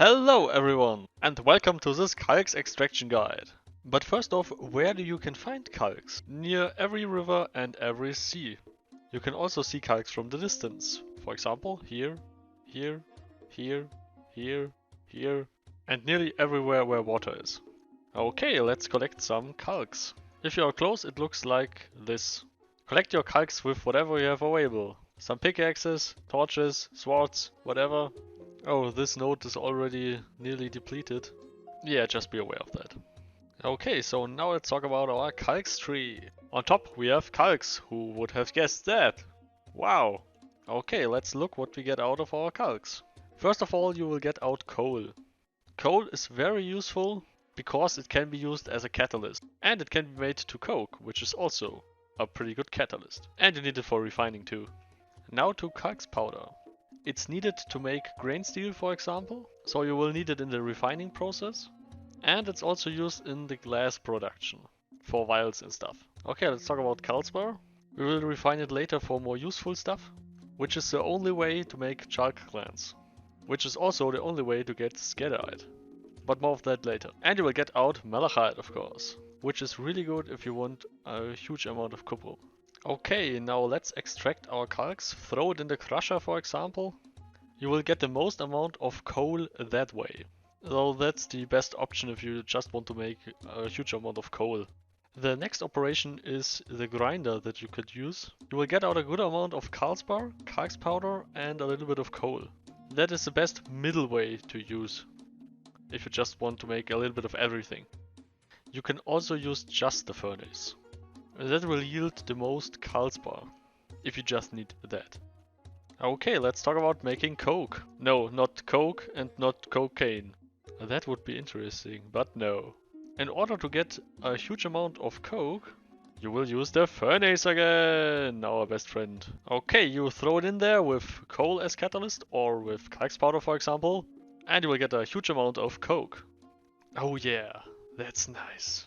Hello everyone, and welcome to this Calx Extraction guide. But first off, where do you can find Calx? Near every river and every sea. You can also see Calx from the distance. For example, here, here, here, here, here, and nearly everywhere where water is. Okay, let's collect some Calx. If you are close, it looks like this. Collect your Calx with whatever you have available. Some pickaxes, torches, swords, whatever. Oh, this node is already nearly depleted. Yeah, just be aware of that. Okay, so now let's talk about our Calx tree. On top we have Calx. Who would have guessed that? Wow. Okay, let's look what we get out of our Calx. First of all, you will get out coal. Coal is very useful because it can be used as a catalyst. And it can be made to coke, which is also a pretty good catalyst. And you need it for refining too. Now to Calx powder. It's needed to make grain steel, for example, so you will need it in the refining process. And it's also used in the glass production, for vials and stuff. Okay, let's talk about Calspar. We will refine it later for more useful stuff, which is the only way to make chalk glands, which is also the only way to get Skadite. But more of that later. And you will get out Malachite, of course, which is really good if you want a huge amount of copper. Okay, now let's extract our Calx, throw it in the crusher for example. You will get the most amount of coal that way. Though that's the best option if you just want to make a huge amount of coal. The next operation is the grinder that you could use. You will get out a good amount of Calspar, Calx powder and a little bit of coal. That is the best middle way to use if you just want to make a little bit of everything. You can also use just the furnace. That will yield the most Calspar, if you just need that. Okay, let's talk about making coke. No, not coke and not cocaine. That would be interesting, but no. In order to get a huge amount of coke, you will use the furnace again, our best friend. Okay, you throw it in there with coal as catalyst or with Calx powder for example, and you will get a huge amount of coke. Oh yeah, that's nice.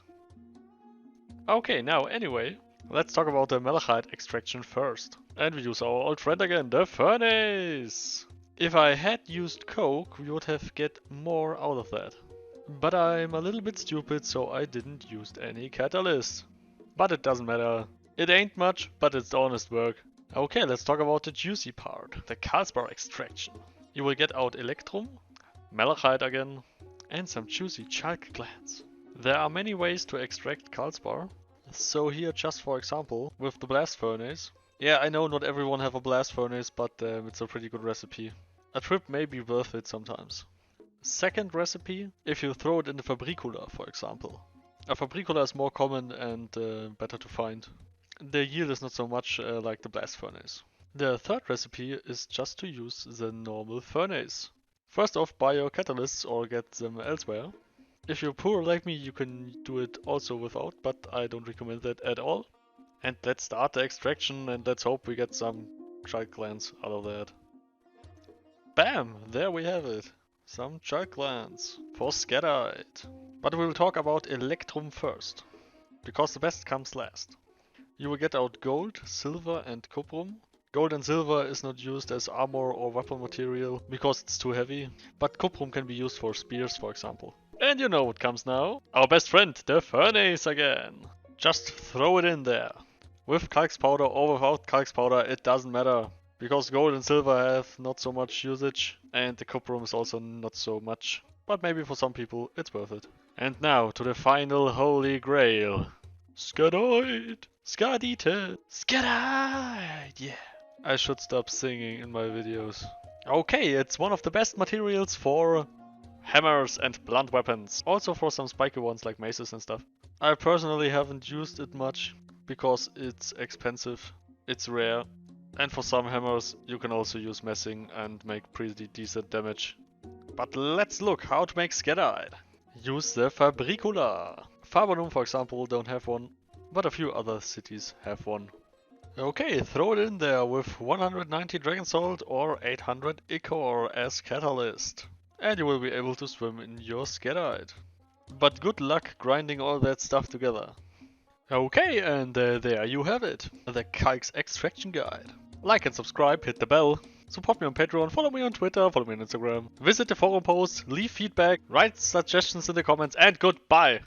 Okay, now anyway, let's talk about the Malachite extraction first. And we use our old friend again, the furnace! If I had used coke, we would have get more out of that. But I'm a little bit stupid, so I didn't use any catalyst. But it doesn't matter. It ain't much, but it's honest work. Okay, let's talk about the juicy part, the Calspar extraction. You will get out Electrum, Malachite again, and some juicy chalk glands. There are many ways to extract Calspar. So here just for example, with the blast furnace. Yeah, I know not everyone have a blast furnace, but it's a pretty good recipe. A trip may be worth it sometimes. Second recipe, if you throw it in the fabricula for example. A fabricula is more common and better to find. The yield is not so much like the blast furnace. The third recipe is just to use the normal furnace. First off, buy your catalysts or get them elsewhere. If you're poor like me, you can do it also without, but I don't recommend that at all. And let's start the extraction and let's hope we get some chalk glands out of that. Bam! There we have it. Some chalk glands for Skadite. But we will talk about Electrum first, because the best comes last. You will get out gold, silver and coprum. Gold and silver is not used as armor or weapon material because it's too heavy, but coprum can be used for spears for example. And you know what comes now? Our best friend, the furnace again. Just throw it in there. With Calx powder or without Calx powder, it doesn't matter. Because gold and silver have not so much usage and the coprum is also not so much. But maybe for some people it's worth it. And now to the final holy grail. Skadite! Skadite! Skadite! Yeah. I should stop singing in my videos. Okay, it's one of the best materials for hammers and blunt weapons. Also for some spiky ones like maces and stuff. I personally haven't used it much because it's expensive, it's rare. And for some hammers you can also use messing and make pretty decent damage. But let's look how to make Skadite. Use the fabricula. Farbonum for example don't have one, but a few other cities have one. Okay, throw it in there with 190 dragon salt or 800 ichor as catalyst. And you will be able to swim in your Skadite. But good luck grinding all that stuff together. Okay, and there you have it. The Calx Extraction guide. Like and subscribe, hit the bell. Support me on Patreon, follow me on Twitter, follow me on Instagram, visit the forum post, leave feedback, write suggestions in the comments, and goodbye!